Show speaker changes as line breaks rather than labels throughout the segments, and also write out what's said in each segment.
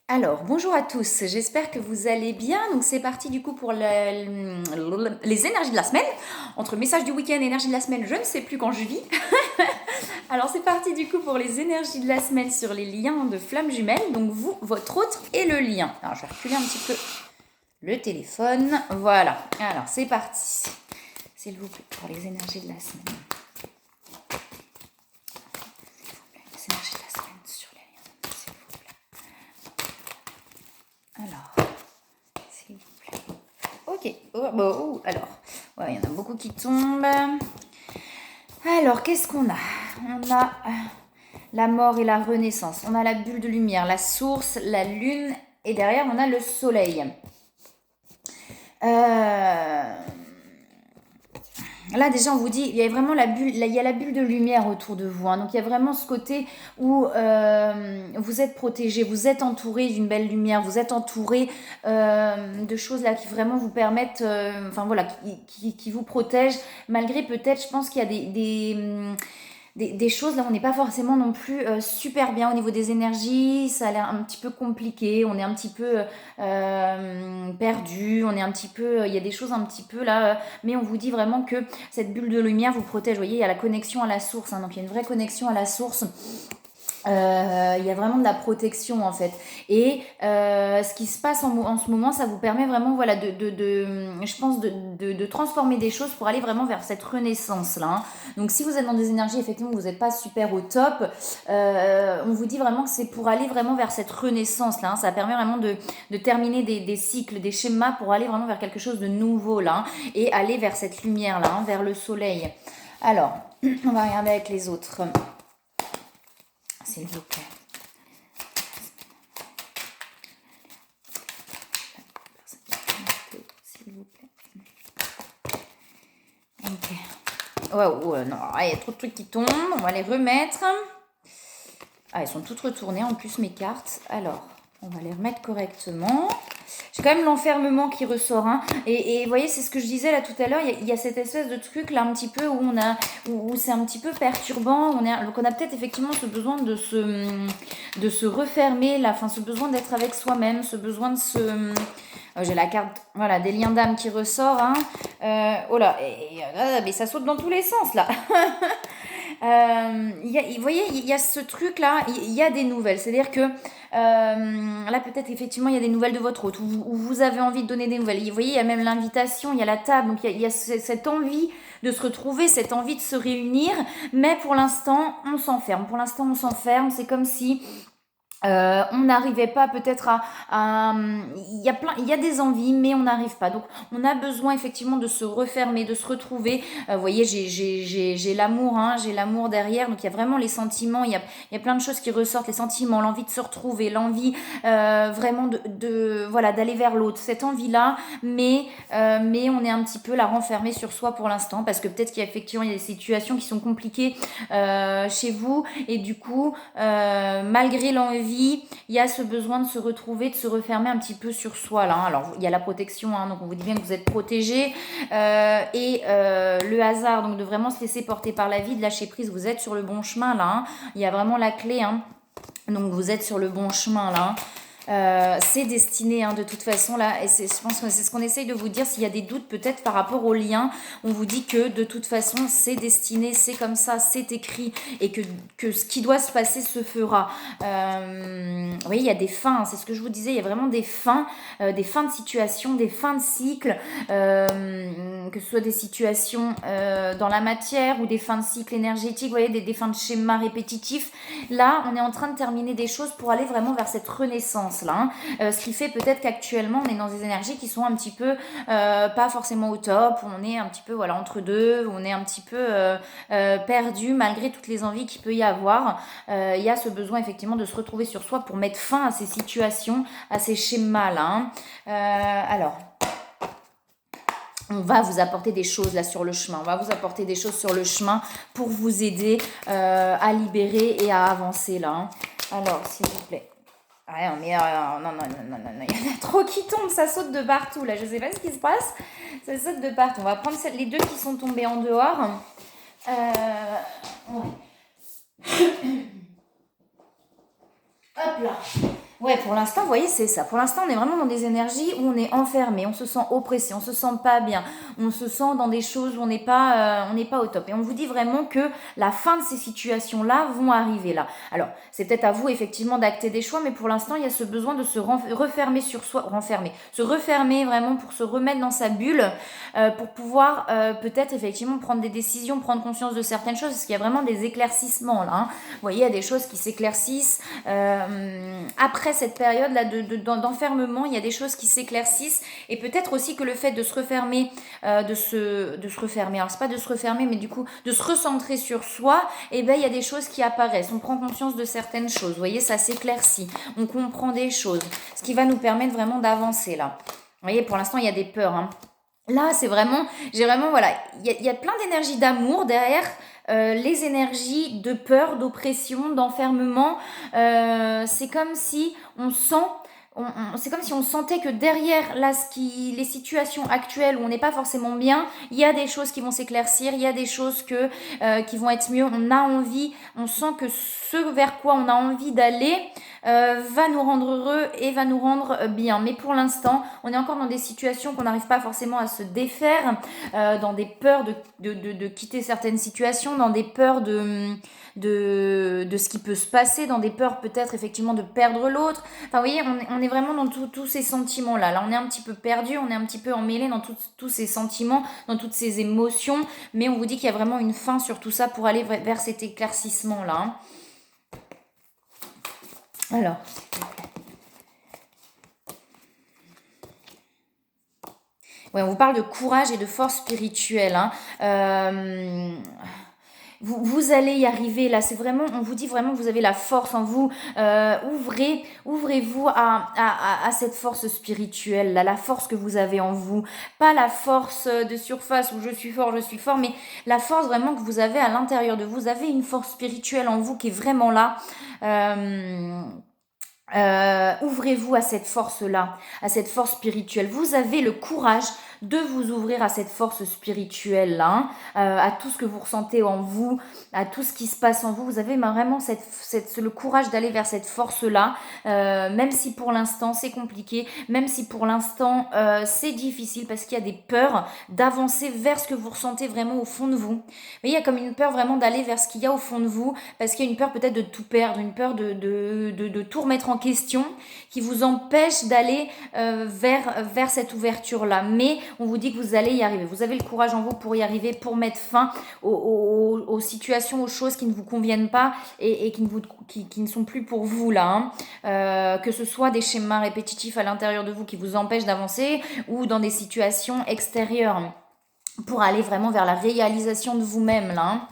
Alors, bonjour à tous, j'espère que vous allez bien. Donc, c'est parti du coup pour les énergies de la semaine. Entre message du week-end et énergie de la semaine, je ne sais plus quand je vis. Alors, c'est parti du coup pour les énergies de la semaine sur les liens de flammes jumelles. Donc, vous, votre autre et le lien. Alors, je vais reculer un petit peu le téléphone. Voilà. Alors, c'est parti. S'il vous plaît, pour les énergies de la semaine. Les énergies de la semaine sur les liens, s'il vous plaît. Alors. S'il vous plaît. Ok. Alors, ouais, il y en a beaucoup qui tombent. Alors, qu'est-ce qu'on a? On a la mort et la renaissance. On a la bulle de lumière, la source, la lune. Et derrière, on a le soleil. Euh, Là déjà on vous dit, il y a vraiment la bulle, là, il y a la bulle de lumière autour de vous, hein. Donc il y a vraiment ce côté où vous êtes protégé, vous êtes entouré d'une belle lumière, vous êtes entouré de choses là qui vraiment vous permettent, enfin voilà, qui vous protègent, malgré peut-être, je pense qu'il y a des choses là où on n'est pas forcément non plus super bien au niveau des énergies, ça a l'air un petit peu compliqué, on est un petit peu perdu, on est un petit peu, il y a des choses un petit peu là, mais on vous dit vraiment que cette bulle de lumière vous protège. Vous voyez, il y a la connexion à la source, hein, donc il y a une vraie connexion à la source. Il y a vraiment de la protection en fait. Et ce qui se passe en ce moment, ça vous permet vraiment, voilà, je pense, de transformer des choses pour aller vraiment vers cette renaissance là, hein. Donc si vous êtes dans des énergies effectivement vous n'êtes pas super au top, on vous dit vraiment que c'est pour aller vraiment vers cette renaissance là, hein. Ça permet vraiment de terminer des cycles, des schémas pour aller vraiment vers quelque chose de nouveau là, hein, et aller vers cette lumière là, hein, vers le soleil. Alors, on va regarder avec les autres. S'il vous plaît. S'il vous plaît. Ok. Ouais, non, il y a trop de trucs qui tombent. On va les remettre. Ah, elles sont toutes retournées en plus mes cartes. Alors, on va les remettre correctement. J'ai quand même l'enfermement qui ressort, hein. Et vous voyez, c'est ce que je disais là tout à l'heure. Il y a cette espèce de truc là un petit peu où c'est un petit peu perturbant. Donc on a peut-être effectivement ce besoin de se refermer là, enfin ce besoin d'être avec soi-même, ce besoin de se j'ai la carte, voilà, des liens d'âme qui ressort, hein. Oh là, mais ça saute dans tous les sens là. Vous voyez, il y a ce truc-là, il y a des nouvelles. C'est-à-dire que là, peut-être, effectivement, il y a des nouvelles de votre hôte, où vous avez envie de donner des nouvelles. Vous voyez, il y a même l'invitation, il y a la table, donc il y a cette envie de se retrouver, cette envie de se réunir, mais pour l'instant, on s'enferme. Pour l'instant, on s'enferme. C'est comme si on n'arrivait pas peut-être il y a des envies, mais on n'arrive pas. Donc, on a besoin effectivement de se refermer, de se retrouver. Vous voyez, j'ai l'amour, hein, j'ai l'amour derrière. Donc, il y a vraiment les sentiments. Il y a plein de choses qui ressortent, les sentiments, l'envie de se retrouver, l'envie vraiment voilà, d'aller vers l'autre. Cette envie-là, mais on est un petit peu là renfermé sur soi pour l'instant, parce que peut-être qu'il y a effectivement il y a des situations qui sont compliquées chez vous, et du coup, malgré l'envie, il y a ce besoin de se retrouver, de se refermer un petit peu sur soi là, hein. Alors il y a la protection, hein, donc on vous dit bien que vous êtes protégé, et le hasard, donc de vraiment se laisser porter par la vie, de lâcher prise. Vous êtes sur le bon chemin là, hein. Il y a vraiment la clé, hein. Donc vous êtes sur le bon chemin là, hein. C'est destiné, hein, de toute façon là, et je pense que c'est ce qu'on essaye de vous dire. S'il y a des doutes peut-être par rapport au lien, on vous dit que de toute façon c'est destiné, c'est comme ça, c'est écrit, et que ce qui doit se passer se fera. Oui, il y a des fins, hein, c'est ce que je vous disais, il y a vraiment des fins de situation, des fins de cycle, que ce soit des situations dans la matière ou des fins de cycle énergétique, vous voyez, des fins de schéma répétitifs. Là, on est en train de terminer des choses pour aller vraiment vers cette renaissance là, hein. Ce qui fait peut-être qu'actuellement on est dans des énergies qui sont un petit peu pas forcément au top, où on est un petit peu, voilà, entre deux, où on est un petit peu perdu malgré toutes les envies qu'il peut y avoir. Il y a ce besoin effectivement de se retrouver sur soi pour mettre fin à ces situations, à ces schémas là, hein. Alors, on va vous apporter des choses là sur le chemin. On va vous apporter des choses sur le chemin pour vous aider à libérer et à avancer là, hein. Alors, s'il vous plaît. Ah non, mais non, non, non, non, non, non, il y en a trop qui tombent, ça saute de partout là. Je sais pas ce qui se passe, ça saute de partout. On va prendre les deux qui sont tombés en dehors. Ouais. Hop là. Ouais, Ouais, pour l'instant, vous voyez, c'est ça. Pour l'instant, on est vraiment dans des énergies où on est enfermé, on se sent oppressé, on se sent pas bien, on se sent dans des choses où on n'est pas au top. Et on vous dit vraiment que la fin de ces situations-là vont arriver là. Alors, c'est peut-être à vous effectivement d'acter des choix, mais pour l'instant, il y a ce besoin de se refermer sur soi, se refermer vraiment pour se remettre dans sa bulle, pour pouvoir peut-être effectivement prendre des décisions, prendre conscience de certaines choses, parce qu'il y a vraiment des éclaircissements là. Hein. Vous voyez, il y a des choses qui s'éclaircissent. Après cette période-là d'enfermement, il y a des choses qui s'éclaircissent et peut-être aussi que le fait de se refermer, de se refermer, alors c'est pas de se refermer, mais du coup de se recentrer sur soi, et ben il y a des choses qui apparaissent, on prend conscience de certaines choses, vous voyez, ça s'éclaircit, on comprend des choses, ce qui va nous permettre vraiment d'avancer là. Vous voyez, pour l'instant, il y a des peurs, hein. Là, c'est vraiment, j'ai vraiment, voilà, il y a plein d'énergie d'amour derrière les énergies de peur, d'oppression, d'enfermement. C'est comme si on sent, c'est comme si on sentait que derrière là, les situations actuelles où on n'est pas forcément bien, il y a des choses qui vont s'éclaircir, il y a des choses qui vont être mieux. On a envie, on sent que ce vers quoi on a envie d'aller va nous rendre heureux et va nous rendre bien. Mais pour l'instant, on est encore dans des situations qu'on n'arrive pas forcément à se défaire, dans des peurs de quitter certaines situations, dans des peurs de ce qui peut se passer, dans des peurs peut-être effectivement de perdre l'autre. Enfin, vous voyez, on est vraiment dans tous ces sentiments-là. Là, on est un petit peu perdu, on est un petit peu emmêlé dans tous ces sentiments, dans toutes ces émotions, mais on vous dit qu'il y a vraiment une fin sur tout ça pour aller vers cet éclaircissement-là. Hein. Alors, ouais, on vous parle de courage et de force spirituelle. Hein. Vous allez y arriver là, c'est vraiment, on vous dit vraiment que vous avez la force en vous. Ouvrez-vous à cette force spirituelle, là, la force que vous avez en vous. Pas la force de surface où je suis fort, mais la force vraiment que vous avez à l'intérieur de vous. Vous avez une force spirituelle en vous qui est vraiment là. Ouvrez-vous à cette force-là, à cette force spirituelle. Vous avez le courage de vous ouvrir à cette force spirituelle-là, hein, à tout ce que vous ressentez en vous, à tout ce qui se passe en vous. Vous avez vraiment le courage d'aller vers cette force-là, même si pour l'instant c'est compliqué, même si pour l'instant c'est difficile parce qu'il y a des peurs d'avancer vers ce que vous ressentez vraiment au fond de vous. Mais il y a comme une peur vraiment d'aller vers ce qu'il y a au fond de vous, parce qu'il y a une peur peut-être de tout perdre, une peur de tout remettre en question, qui vous empêche d'aller vers cette ouverture-là. Mais on vous dit que vous allez y arriver. Vous avez le courage en vous pour y arriver, pour mettre fin aux situations, aux choses qui ne vous conviennent pas et qui ne sont plus pour vous là. Hein. Que ce soit des schémas répétitifs à l'intérieur de vous qui vous empêchent d'avancer ou dans des situations extérieures pour aller vraiment vers la réalisation de vous-même là. Hein.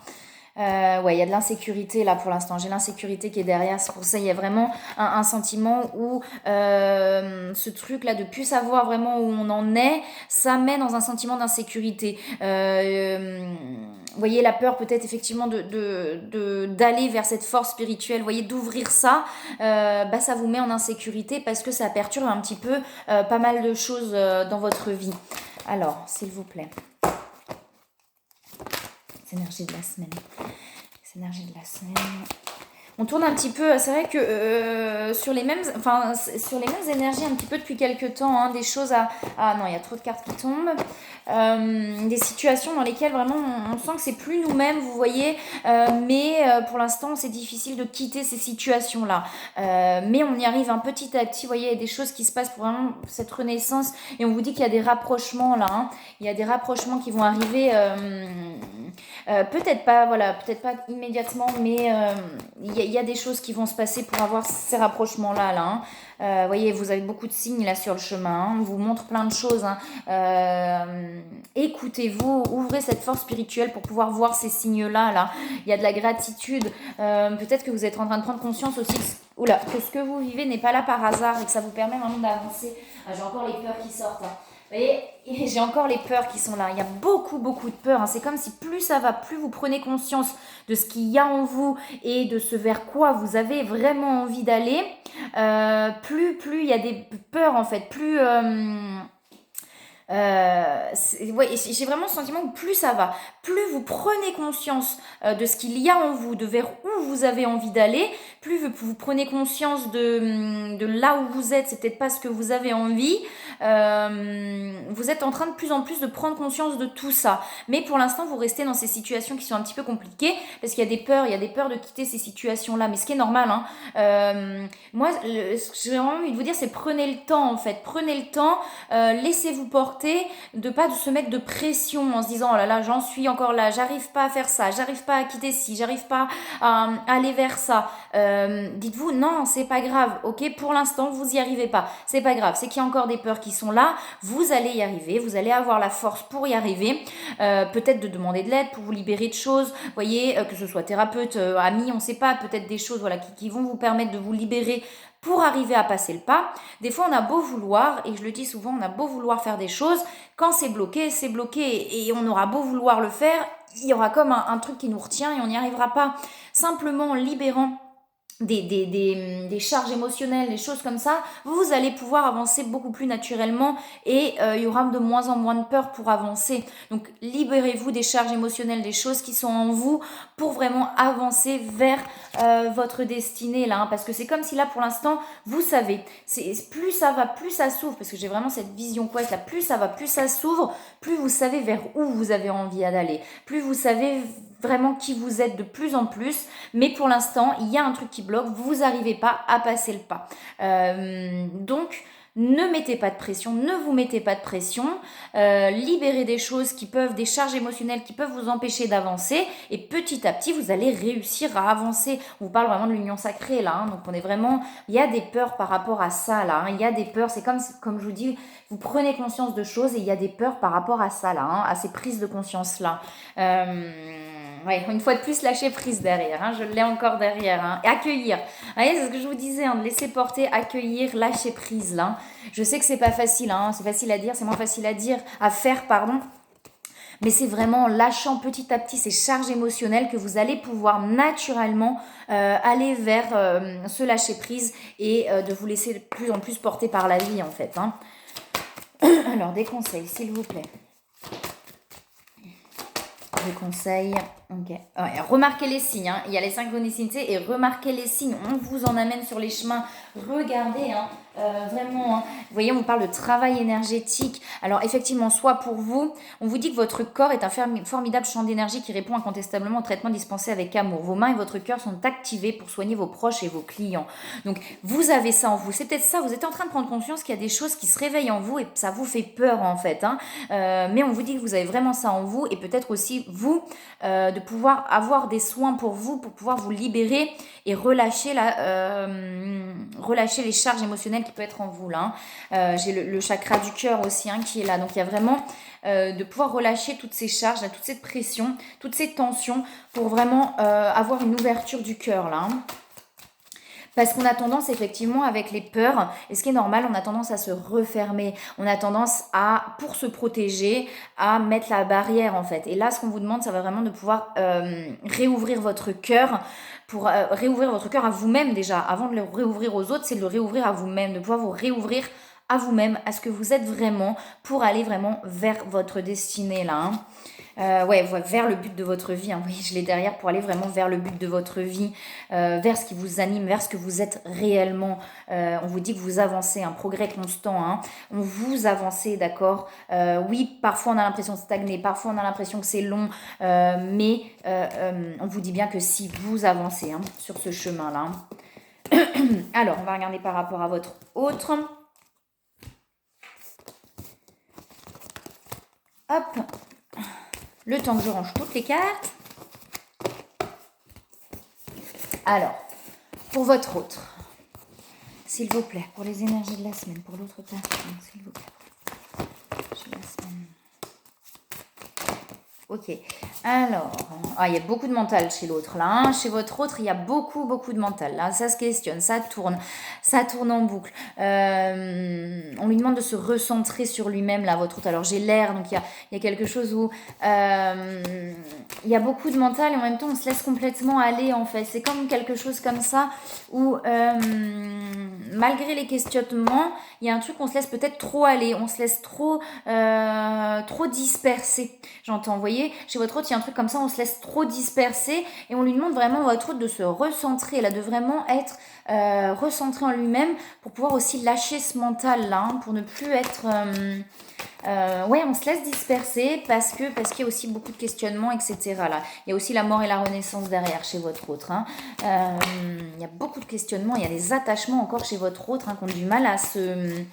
Ouais, il y a de l'insécurité là pour l'instant. J'ai l'insécurité qui est derrière. C'est pour ça il y a vraiment un sentiment où ce truc là de plus savoir vraiment où on en est, ça met dans un sentiment d'insécurité. Vous voyez, la peur peut-être effectivement d'aller vers cette force spirituelle, vous voyez, d'ouvrir ça, ça vous met en insécurité parce que ça perturbe un petit peu pas mal de choses dans votre vie. Alors, s'il vous plaît. Énergie de la semaine. Les énergies de la semaine. On tourne un petit peu, c'est vrai que sur les mêmes énergies un petit peu depuis quelques temps, hein, des choses ah non, il y a trop de cartes qui tombent. Des situations dans lesquelles vraiment on sent que c'est plus nous-mêmes, vous voyez, mais pour l'instant c'est difficile de quitter ces situations-là. Mais on y arrive un petit à petit, vous voyez, il y a des choses qui se passent pour vraiment cette renaissance et on vous dit qu'il y a des rapprochements là, hein. Il y a des rapprochements qui vont arriver, peut-être pas immédiatement, mais il y a des choses qui vont se passer pour avoir ces rapprochements-là. Là, hein. Vous voyez, vous avez beaucoup de signes là sur le chemin. Hein. On vous montre plein de choses. Hein. Écoutez-vous, ouvrez cette force spirituelle pour pouvoir voir ces signes-là. Là. Il y a de la gratitude. Peut-être que vous êtes en train de prendre conscience aussi que ce que vous vivez n'est pas là par hasard et que ça vous permet vraiment d'avancer. J'ai encore les peurs qui sortent. Hein. Vous voyez, j'ai encore les peurs qui sont là. Il y a beaucoup de peurs. Hein. C'est comme si plus ça va, plus vous prenez conscience de ce qu'il y a en vous et de ce vers quoi vous avez vraiment envie d'aller. Plus il y a des peurs en fait, plus Ouais, j'ai vraiment le sentiment que plus ça va, plus vous prenez conscience de ce qu'il y a en vous, de vers où vous avez envie d'aller, plus vous prenez conscience de là où vous êtes, c'est peut-être pas ce que vous avez envie. Vous êtes en train de plus en plus de prendre conscience de tout ça. Mais pour l'instant, vous restez dans ces situations qui sont un petit peu compliquées parce qu'il y a des peurs de quitter ces situations-là. Mais ce qui est normal, hein. Moi, ce que j'ai vraiment envie de vous dire, c'est prenez le temps en fait. Prenez le temps, laissez-vous porter, de pas de se mettre de pression en se disant oh là là, j'en suis encore là, j'arrive pas à faire ça, j'arrive pas à quitter ci, j'arrive pas à aller vers ça. Dites-vous non, c'est pas grave, ok, pour l'instant vous y arrivez pas, c'est pas grave, c'est qu'il y a encore des peurs qui sont là, vous allez y arriver, vous allez avoir la force pour y arriver, peut-être de demander de l'aide pour vous libérer de choses, vous voyez, que ce soit thérapeute, ami, on sait pas, peut-être des choses voilà, qui vont vous permettre de vous libérer pour arriver à passer le pas. Des fois, on a beau vouloir, et je le dis souvent, on a beau vouloir faire des choses, quand c'est bloqué, et on aura beau vouloir le faire, il y aura comme un truc qui nous retient et on n'y arrivera pas. Simplement en libérant des charges émotionnelles, des choses comme ça, vous allez pouvoir avancer beaucoup plus naturellement et il y aura de moins en moins de peur pour avancer. Donc libérez-vous des charges émotionnelles, des choses qui sont en vous pour vraiment avancer vers votre destinée là, hein, parce que c'est comme si là pour l'instant, vous savez, plus ça va, plus ça s'ouvre, parce que j'ai vraiment cette vision quoi, là, plus ça va, plus ça s'ouvre, plus vous savez vers où vous avez envie d'aller, plus vous savez vraiment qui vous êtes de plus en plus, mais pour l'instant, il y a un truc qui bloque, vous n'arrivez pas à passer le pas. Donc, ne mettez pas de pression, ne vous mettez pas de pression, libérez des choses qui peuvent, des charges émotionnelles qui peuvent vous empêcher d'avancer, et petit à petit, vous allez réussir à avancer. On vous parle vraiment de l'union sacrée là, hein, donc on est vraiment, il y a des peurs par rapport à ça là, hein, il y a des peurs, c'est comme je vous dis, vous prenez conscience de choses et il y a des peurs par rapport à ça là, hein, à ces prises de conscience là. Ouais, une fois de plus, lâcher prise derrière, hein, je l'ai encore derrière, hein, et accueillir. Vous voyez, c'est ce que je vous disais, hein, de laisser porter, accueillir, lâcher prise là. Je sais que c'est pas facile, hein, c'est facile à dire, c'est moins facile à dire, à faire, pardon. Mais c'est vraiment en lâchant petit à petit ces charges émotionnelles que vous allez pouvoir naturellement aller vers ce lâcher prise et de vous laisser de plus en plus porter par la vie en fait. Hein. Alors des conseils, s'il vous plaît. Des conseils. Ok. Ouais, remarquez les signes. Hein. Il y a les synchronicités et remarquez les signes. On vous en amène sur les chemins. Regardez, hein, vraiment. Hein. Vous voyez, on parle de travail énergétique. Alors, effectivement, soit pour vous, on vous dit que votre corps est un formidable champ d'énergie qui répond incontestablement au traitement dispensé avec amour. Vos mains et votre cœur sont activés pour soigner vos proches et vos clients. Donc, vous avez ça en vous. C'est peut-être ça. Vous êtes en train de prendre conscience qu'il y a des choses qui se réveillent en vous et ça vous fait peur, en fait. Hein. Mais on vous dit que vous avez vraiment ça en vous et peut-être aussi, vous, de pouvoir avoir des soins pour vous, pour pouvoir vous libérer et relâcher les charges émotionnelles qui peuvent être en vous là. J'ai le chakra du cœur aussi hein, qui est là. Donc il y a vraiment de pouvoir relâcher toutes ces charges, là, toute cette pression, toutes ces tensions pour vraiment avoir une ouverture du cœur là. Hein. Parce qu'on a tendance effectivement avec les peurs, et ce qui est normal, on a tendance à se refermer, on a tendance à, pour se protéger, à mettre la barrière en fait. Et là, ce qu'on vous demande, ça va vraiment de pouvoir réouvrir votre cœur, pour réouvrir votre cœur à vous-même déjà. Avant de le réouvrir aux autres, c'est de le réouvrir à vous-même, de pouvoir vous réouvrir à vous-même, à ce que vous êtes vraiment, pour aller vraiment vers votre destinée là. Hein. Ouais, vers le but de votre vie. Hein. Oui, je l'ai derrière pour aller vraiment vers le but de votre vie, vers ce qui vous anime, vers ce que vous êtes réellement. On vous dit que vous avancez, un progrès constant. Hein. On vous avancez, d'accord. Oui, parfois on a l'impression de stagner, parfois on a l'impression que c'est long, mais on vous dit bien que si vous avancez hein, sur ce chemin-là. Alors, on va regarder par rapport à votre autre. Hop. Le temps que je range toutes les cartes. Alors, pour votre autre, s'il vous plaît, pour les énergies de la semaine, pour l'autre personne, s'il vous plaît. La semaine. Ok. Alors, il y a beaucoup de mental chez l'autre là, hein. Chez votre autre, il y a beaucoup, beaucoup de mental. Là, ça se questionne, ça tourne en boucle. On lui demande de se recentrer sur lui-même là, votre autre. Alors j'ai l'air, donc il y a quelque chose où il y a beaucoup de mental et en même temps on se laisse complètement aller en fait. C'est comme quelque chose comme ça où malgré les questionnements, il y a un truc, on se laisse peut-être trop aller, on se laisse trop disperser. J'entends, vous voyez, chez votre autre, il y a un truc comme ça, on se laisse trop disperser et on lui demande vraiment à votre autre de se recentrer, là, de vraiment être recentré en lui-même pour pouvoir aussi lâcher ce mental-là, hein, pour ne plus être... ouais, on se laisse disperser parce qu'il y a aussi beaucoup de questionnements, etc. Là. Il y a aussi la mort et la renaissance derrière chez votre autre. Hein. Il y a beaucoup de questionnements, il y a des attachements encore chez votre autre qui ont du mal à se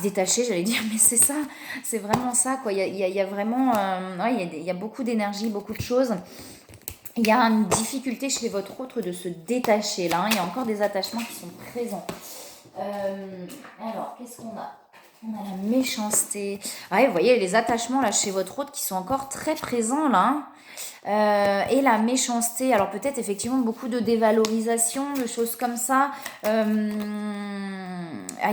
détacher, j'allais dire, mais c'est ça, c'est vraiment ça, quoi. Il y a vraiment, ouais, il y a beaucoup d'énergie, beaucoup de choses. Il y a une difficulté chez votre autre de se détacher, là, hein. Il y a encore des attachements qui sont présents. Alors, qu'est-ce qu'on a? On a la méchanceté. Ouais, vous voyez, les attachements, là, chez votre autre qui sont encore très présents, là, hein. Et la méchanceté, alors peut-être effectivement beaucoup de dévalorisation, de choses comme ça. Il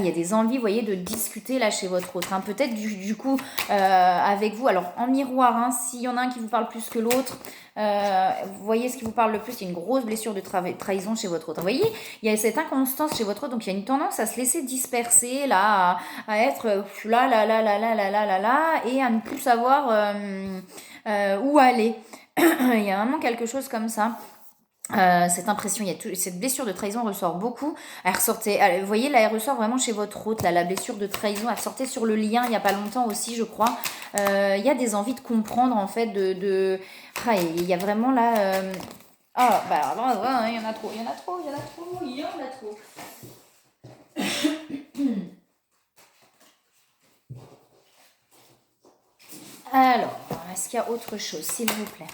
y a des envies, vous voyez, de discuter là chez votre autre. Hein. Peut-être du coup avec vous, alors en miroir, hein, s'il y en a un qui vous parle plus que l'autre, vous voyez ce qui vous parle le plus, il y a une grosse blessure de trahison chez votre autre. Vous voyez, il y a cette inconstance chez votre autre, donc il y a une tendance à se laisser disperser, là, à être là, et à ne plus savoir où aller. Il y a vraiment quelque chose comme ça. Cette impression, cette blessure de trahison ressort beaucoup. Vous voyez là, elle ressort vraiment chez votre hôte, là, la blessure de trahison. Elle ressortait sur le lien il n'y a pas longtemps aussi, je crois. Il y a des envies de comprendre en fait, il y a vraiment là. Il y en a trop. Alors, est-ce qu'il y a autre chose, s'il vous plaît?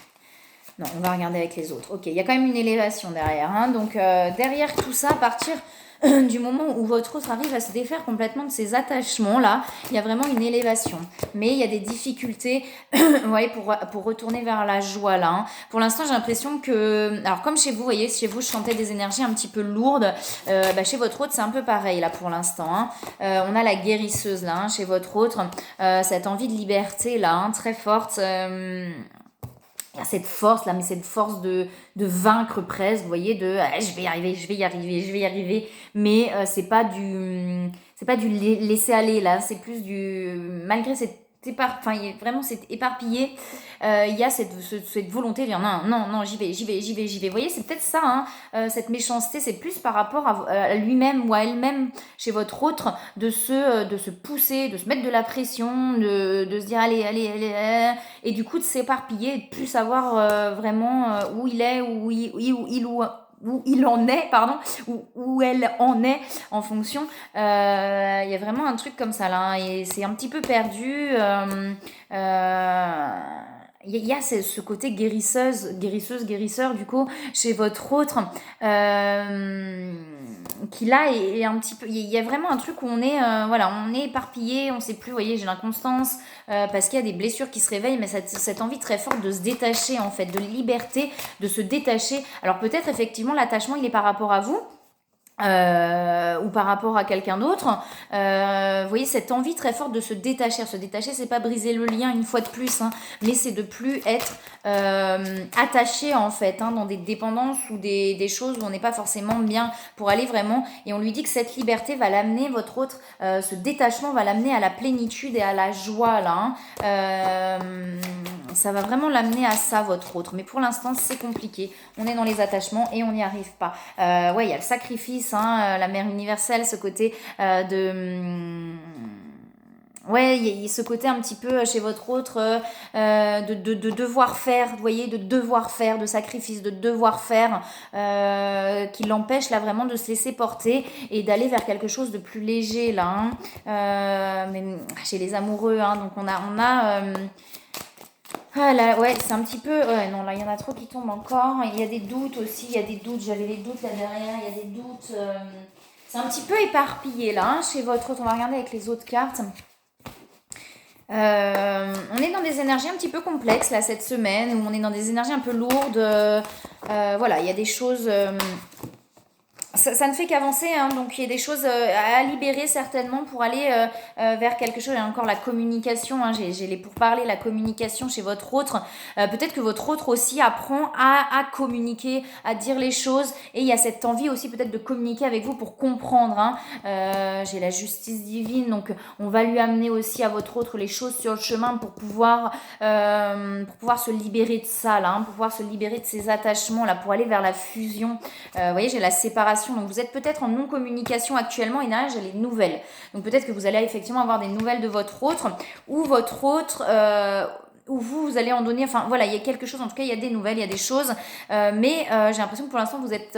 Non, on va regarder avec les autres. Ok, il y a quand même une élévation derrière. Hein. Donc, derrière tout ça, à partir du moment où votre autre arrive à se défaire complètement de ses attachements, il y a vraiment une élévation. Mais il y a des difficultés ouais, pour retourner vers la joie, là. Hein. Pour l'instant, j'ai l'impression que... Alors, comme chez vous, vous voyez, chez vous, je sentais des énergies un petit peu lourdes. Chez votre autre, c'est un peu pareil, là, pour l'instant. Hein. On a la guérisseuse, là, hein, chez votre autre. Cette envie de liberté, là, hein, très forte. Il y a cette force là, mais cette force de vaincre presque, vous voyez, je vais y arriver, mais c'est pas du laisser aller là, c'est plus malgré vraiment c'est éparpillé, il y a cette volonté de dire non, j'y vais. Vous voyez, c'est peut-être ça, hein, cette méchanceté, c'est plus par rapport à lui-même ou à elle-même chez votre autre, de se pousser, de se mettre de la pression, de se dire allez, et du coup de s'éparpiller et de plus savoir vraiment où il est, où il en est, pardon, où elle en est en fonction. Il y a vraiment un truc comme ça là, hein, et c'est un petit peu perdu. Il y a ce côté guérisseur du coup chez votre autre, qui là est un petit peu, il y a vraiment un truc où on est on est éparpillé, on sait plus, vous voyez, j'ai l'inconstance parce qu'il y a des blessures qui se réveillent, mais cette envie très forte de se détacher en fait, de liberté, de se détacher. Alors peut-être effectivement l'attachement il est par rapport à vous, ou par rapport à quelqu'un d'autre, vous voyez cette envie très forte de se détacher. Se détacher, c'est pas briser le lien une fois de plus, hein, mais c'est de plus être attaché en fait, hein, dans des dépendances ou des choses où on n'est pas forcément bien pour aller vraiment. Et on lui dit que cette liberté va l'amener, votre autre, ce détachement va l'amener à la plénitude et à la joie là. Hein. Ça va vraiment l'amener à ça, votre autre. Mais pour l'instant, c'est compliqué. On est dans les attachements et on n'y arrive pas. Ouais, il y a le sacrifice, hein, la mère universelle, ce côté ouais, il y a ce côté un petit peu chez votre autre de devoir faire, vous voyez, de devoir faire, de sacrifice, de devoir faire, qui l'empêche là vraiment de se laisser porter et d'aller vers quelque chose de plus léger là. Hein. Mais chez les amoureux, hein, donc on a ah là, ouais, c'est un petit peu... Ouais, non, là, il y en a trop qui tombent encore. Il y a des doutes aussi, il y a des doutes. J'avais les doutes là derrière, il y a des doutes. C'est un petit peu éparpillé là, hein, chez votre autre. On va regarder avec les autres cartes. On est dans des énergies un petit peu complexes là cette semaine, où on est dans des énergies un peu lourdes. Voilà, il y a des choses. Ça ne fait qu'avancer, hein, donc il y a des choses à libérer certainement pour aller vers quelque chose. Et encore la communication, hein, j'ai les pourparlers, la communication chez votre autre. Peut-être que votre autre aussi apprend à communiquer, à dire les choses. Et il y a cette envie aussi peut-être de communiquer avec vous pour comprendre. Hein. J'ai la justice divine, donc on va lui amener aussi à votre autre les choses sur le chemin pour pouvoir se libérer de ça, là, hein, pour pouvoir se libérer de ces attachements, là, pour aller vers la fusion. Vous voyez, j'ai la séparation. Donc vous êtes peut-être en non-communication actuellement et là j'ai les nouvelles. Donc peut-être que vous allez effectivement avoir des nouvelles de votre autre ou votre autre ou vous allez en donner, enfin voilà, il y a quelque chose, en tout cas il y a des nouvelles, il y a des choses, mais j'ai l'impression que pour l'instant vous êtes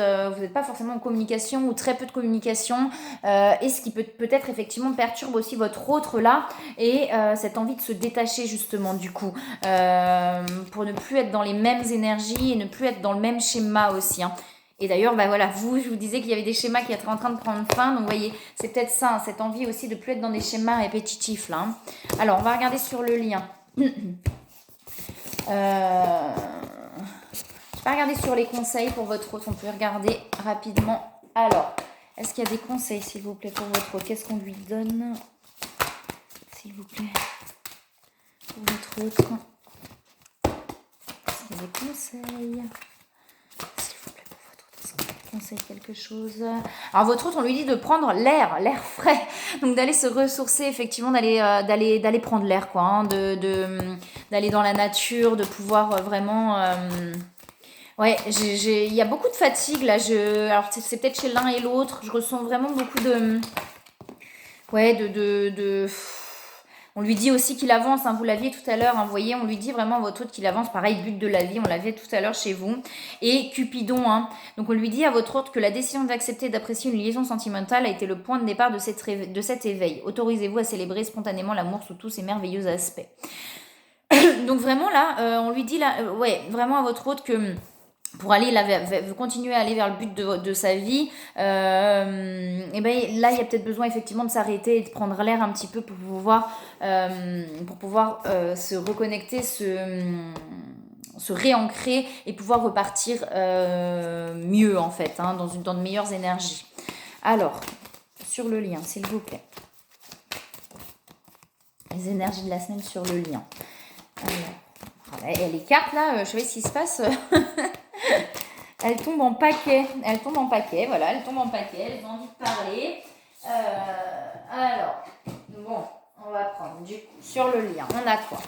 pas forcément en communication ou très peu de communication, et ce qui peut-être effectivement perturbe aussi votre autre là, et cette envie de se détacher justement du coup, pour ne plus être dans les mêmes énergies et ne plus être dans le même schéma aussi, hein. Et d'ailleurs, bah voilà, je vous disais qu'il y avait des schémas qui étaient en train de prendre fin. Donc, vous voyez, c'est peut-être ça, hein, cette envie aussi de ne plus être dans des schémas répétitifs, là. Hein. Alors, on va regarder sur le lien. Je vais regarder sur les conseils pour votre autre. On peut regarder rapidement. Alors, est-ce qu'il y a des conseils, s'il vous plaît, pour votre autre? Qu'est-ce qu'on lui donne, s'il vous plaît, pour votre autre? Est-ce qu'il y a des conseils? Conseille quelque chose. Alors votre autre, on lui dit de prendre l'air frais, donc d'aller se ressourcer, effectivement, d'aller prendre l'air, quoi, hein, d'aller dans la nature, de pouvoir vraiment. Ouais, il y a beaucoup de fatigue là. Alors c'est peut-être chez l'un et l'autre. Je ressens vraiment beaucoup de. Ouais, on lui dit aussi qu'il avance, hein, vous l'aviez tout à l'heure, hein, vous voyez, on lui dit vraiment à votre autre qu'il avance, pareil, but de la vie, on l'avait tout à l'heure chez vous. Et Cupidon, hein, donc on lui dit à votre autre que la décision d'accepter et d'apprécier une liaison sentimentale a été le point de départ de cet éveil. Autorisez-vous à célébrer spontanément l'amour sous tous ses merveilleux aspects. Donc vraiment là, on lui dit là, ouais, vraiment à votre autre que pour aller continuer à aller vers le but de sa vie, et ben là il y a peut-être besoin effectivement de s'arrêter et de prendre l'air un petit peu pour pouvoir se reconnecter, se réancrer et pouvoir repartir mieux en fait, hein, dans de meilleures énergies. Alors, sur le lien, s'il vous plaît. Les énergies de la semaine sur le lien. Alors, les cartes là, je sais pas ce qui se passe. Elles tombent en paquet, voilà, elles tombent en paquet, elles ont envie de parler. Alors, bon, on va prendre du coup sur le lien, on a quoi?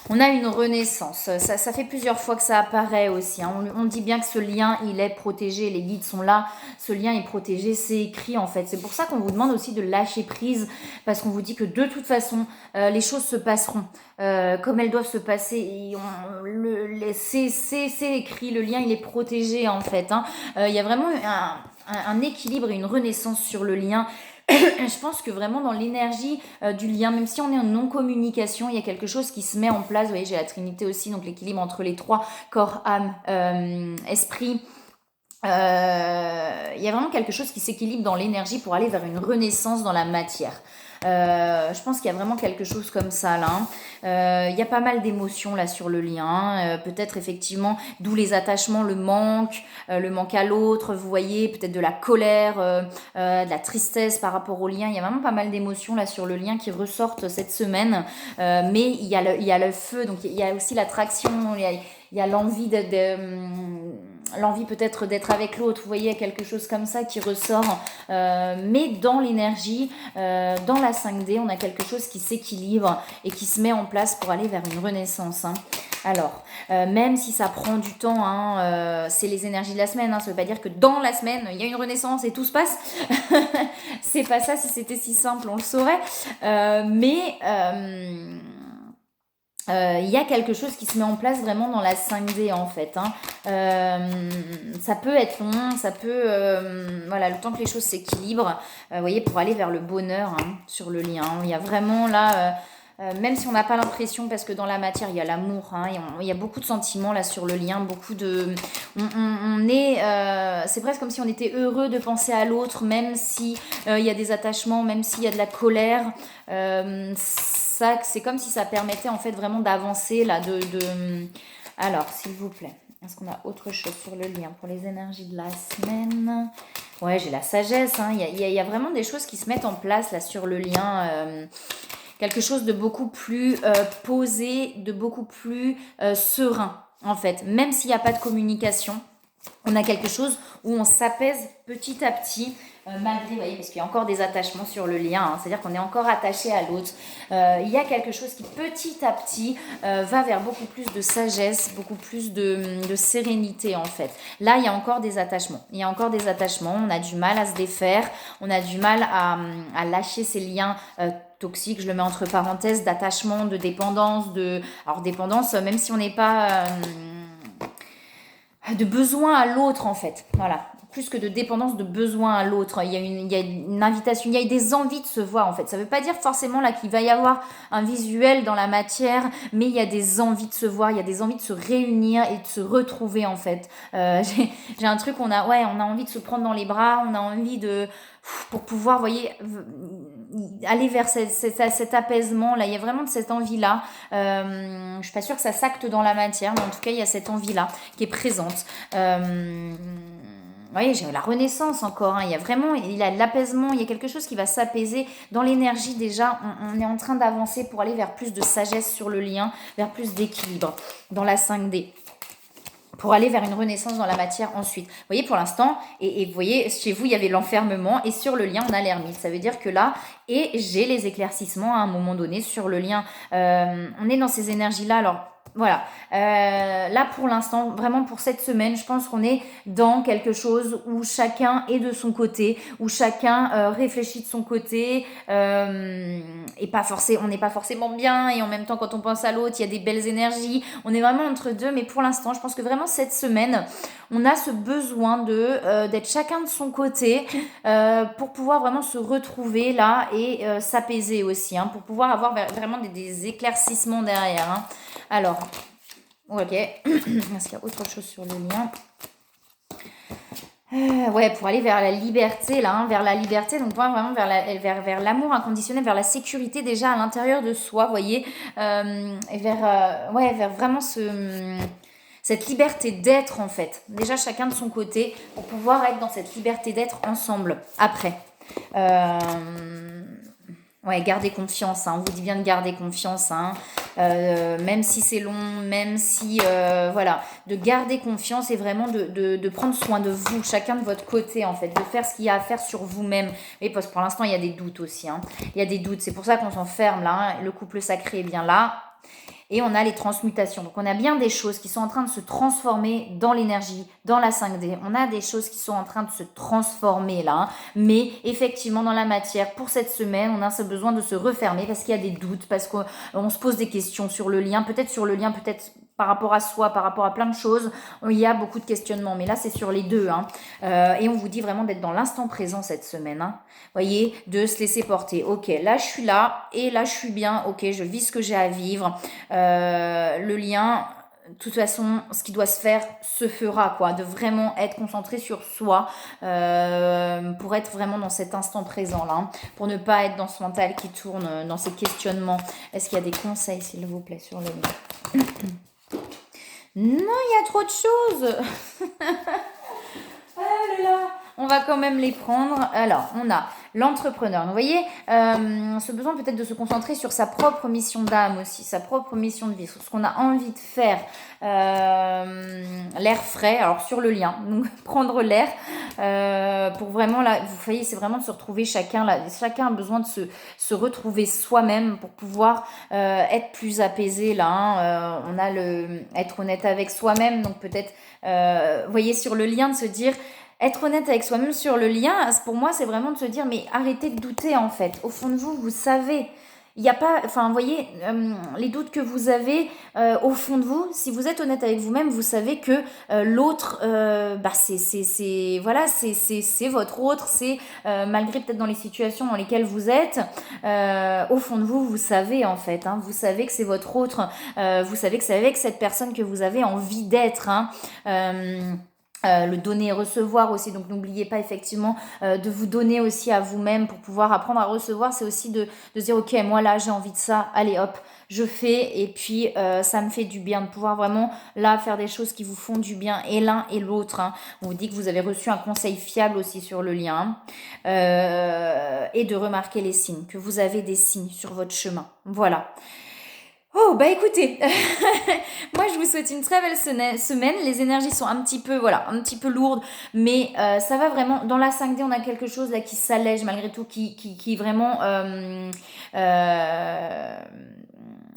On a une renaissance, ça fait plusieurs fois que ça apparaît aussi, hein. On dit bien que ce lien, il est protégé, les guides sont là, ce lien est protégé, c'est écrit en fait. C'est pour ça qu'on vous demande aussi de lâcher prise, parce qu'on vous dit que de toute façon, les choses se passeront comme elles doivent se passer. C'est écrit, le lien, il est protégé en fait, hein. Il y a vraiment un équilibre et une renaissance sur le lien. Je pense que vraiment dans l'énergie du lien, même si on est en non-communication, il y a quelque chose qui se met en place. Vous voyez, j'ai la Trinité aussi, donc l'équilibre entre les trois, corps, âme, esprit. Il y a vraiment quelque chose qui s'équilibre dans l'énergie pour aller vers une renaissance dans la matière. Je pense qu'il y a vraiment quelque chose comme ça là, hein. Il y a pas mal d'émotions là sur le lien, peut-être effectivement d'où les attachements, le manque à l'autre, vous voyez, peut-être de la colère, de la tristesse par rapport au lien. Il y a vraiment pas mal d'émotions là sur le lien qui ressortent cette semaine, mais il y a le feu, donc il y a aussi l'attraction, il y a l'envie l'envie peut-être d'être avec l'autre, vous voyez, quelque chose comme ça qui ressort, mais dans l'énergie, dans la 5D, on a quelque chose qui s'équilibre et qui se met en place pour aller vers une renaissance, hein. Alors, même si ça prend du temps, hein, c'est les énergies de la semaine, hein, ça veut pas dire que dans la semaine, il y a une renaissance et tout se passe. C'est pas ça, si c'était si simple, on le saurait. Mais il y a quelque chose qui se met en place vraiment dans la 5D en fait, hein. Ça peut être long, ça peut voilà, le temps que les choses s'équilibrent, vous voyez, pour aller vers le bonheur, hein, sur le lien. Il y a vraiment là même si on n'a pas l'impression, parce que dans la matière, il y a l'amour, hein, il y a beaucoup de sentiments là sur le lien, beaucoup de... On est... c'est presque comme si on était heureux de penser à l'autre, même si il y a des attachements, même s'il y a de la colère. Ça, c'est comme si ça permettait en fait vraiment d'avancer là, Alors, s'il vous plaît, est-ce qu'on a autre chose sur le lien pour les énergies de la semaine? Ouais, j'ai la sagesse, hein. Il y a vraiment des choses qui se mettent en place là sur le lien. Quelque chose de beaucoup plus posé, de beaucoup plus serein, en fait. Même s'il n'y a pas de communication, on a quelque chose où on s'apaise petit à petit, malgré, vous voyez, parce qu'il y a encore des attachements sur le lien, hein, c'est-à-dire qu'on est encore attaché à l'autre. Il y a quelque chose qui petit à petit va vers beaucoup plus de sagesse, beaucoup plus de sérénité en fait. Là, il y a encore des attachements. Il y a encore des attachements, on a du mal à se défaire, on a du mal à lâcher ces liens toxique, je le mets entre parenthèses, d'attachement, de dépendance, alors dépendance, même si on n'est pas de besoin à l'autre en fait, voilà, plus que de dépendance, de besoin à l'autre, il y a une invitation, il y a des envies de se voir en fait, ça veut pas dire forcément là qu'il va y avoir un visuel dans la matière, mais il y a des envies de se voir, il y a des envies de se réunir et de se retrouver en fait. J'ai un truc, on a envie de se prendre dans les bras, on a envie pour pouvoir, vous voyez, aller vers cet apaisement là, il y a vraiment de cette envie là. Je suis pas sûre que ça s'acte dans la matière, mais en tout cas il y a cette envie là qui est présente. Vous voyez, j'ai la renaissance encore, hein. Il y a vraiment l'apaisement, il y a quelque chose qui va s'apaiser dans l'énergie déjà. On est en train d'avancer pour aller vers plus de sagesse sur le lien, vers plus d'équilibre dans la 5D. Pour aller vers une renaissance dans la matière ensuite. Vous voyez, pour l'instant, et vous voyez, chez vous, il y avait l'enfermement, et sur le lien, on a l'ermite. Ça veut dire que là, et j'ai les éclaircissements à un moment donné sur le lien. On est dans ces énergies-là, alors... Voilà, là pour l'instant, vraiment pour cette semaine, je pense qu'on est dans quelque chose où chacun est de son côté, où chacun réfléchit de son côté, et on n'est pas forcément bien, et en même temps quand on pense à l'autre, il y a des belles énergies, on est vraiment entre deux, mais pour l'instant, je pense que vraiment cette semaine, on a ce besoin d'être chacun de son côté pour pouvoir vraiment se retrouver là et s'apaiser aussi, hein, pour pouvoir avoir vraiment des éclaircissements derrière, hein. Alors, ok, est-ce qu'il y a autre chose sur le lien? Ouais, pour aller vers la liberté, là, hein, vers la liberté, donc vraiment vers l'amour inconditionnel, vers la sécurité déjà à l'intérieur de soi, vous voyez, et vers vraiment cette liberté d'être en fait, déjà chacun de son côté, pour pouvoir être dans cette liberté d'être ensemble, après. Ouais, garder confiance, hein. On vous dit bien de garder confiance, hein. Même si c'est long, même si... voilà, de garder confiance et vraiment de prendre soin de vous, chacun de votre côté en fait, de faire ce qu'il y a à faire sur vous-même. Mais parce que pour l'instant, il y a des doutes aussi, hein. Il y a des doutes, c'est pour ça qu'on s'enferme là, hein. Le couple sacré est bien là. Et on a les transmutations. Donc, on a bien des choses qui sont en train de se transformer dans l'énergie, dans la 5D. On a des choses qui sont en train de se transformer là. Hein. Mais effectivement, dans la matière, pour cette semaine, on a ce besoin de se refermer parce qu'il y a des doutes, parce qu'on se pose des questions sur le lien. Peut-être sur le lien, peut-être par rapport à soi, par rapport à plein de choses. Il y a beaucoup de questionnements. Mais là, c'est sur les deux. Hein. Et on vous dit vraiment d'être dans l'instant présent cette semaine. Hein. Voyez, de se laisser porter. Ok, là, je suis là et là, je suis bien. Ok, je vis ce que j'ai à vivre. Le lien, de toute façon, ce qui doit se faire se fera, quoi. De vraiment être concentré sur soi pour être vraiment dans cet instant présent là, hein, pour ne pas être dans ce mental qui tourne, dans ces questionnements. Est-ce qu'il y a des conseils, s'il vous plaît, sur le lien? Non, il y a trop de choses. Ah là là. On va quand même les prendre. Alors, on a l'entrepreneur. Vous voyez, ce besoin peut-être de se concentrer sur sa propre mission d'âme aussi, sa propre mission de vie, sur ce qu'on a envie de faire. L'air frais, alors sur le lien, donc prendre l'air pour vraiment, là, vous voyez, c'est vraiment de se retrouver chacun, là, chacun a besoin de se retrouver soi-même pour pouvoir être plus apaisé, là, hein. On a être honnête avec soi-même, donc peut-être, vous voyez, sur le lien, de se dire... Être honnête avec soi-même sur le lien, pour moi, c'est vraiment de se dire, mais arrêtez de douter en fait. Au fond de vous, vous savez. il n'y a pas, enfin, vous voyez, les doutes que vous avez au fond de vous, si vous êtes honnête avec vous-même, vous savez que l'autre, bah, voilà, c'est votre autre, c'est malgré peut-être dans les situations dans lesquelles vous êtes, au fond de vous, vous savez en fait, hein, vous savez que c'est votre autre, vous savez que c'est avec cette personne que vous avez envie d'être, hein. Le donner et recevoir aussi, donc n'oubliez pas effectivement de vous donner aussi à vous-même pour pouvoir apprendre à recevoir. C'est aussi de se dire ok, moi là j'ai envie de ça, allez hop, je fais, et puis ça me fait du bien de pouvoir vraiment là faire des choses qui vous font du bien, et l'un et l'autre, hein. On vous dit que vous avez reçu un conseil fiable aussi sur le lien, et de remarquer les signes, que vous avez des signes sur votre chemin, voilà. Oh, bah écoutez, moi je vous souhaite une très belle semaine. Les énergies sont un petit peu, voilà, un petit peu lourdes, mais ça va vraiment. Dans la 5D, on a quelque chose là qui s'allège malgré tout, qui vraiment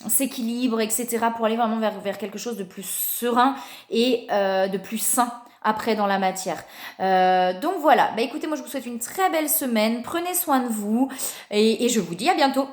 s'équilibre, etc., pour aller vraiment vers quelque chose de plus serein et de plus sain après dans la matière. Donc voilà, bah écoutez, moi je vous souhaite une très belle semaine. Prenez soin de vous et je vous dis à bientôt.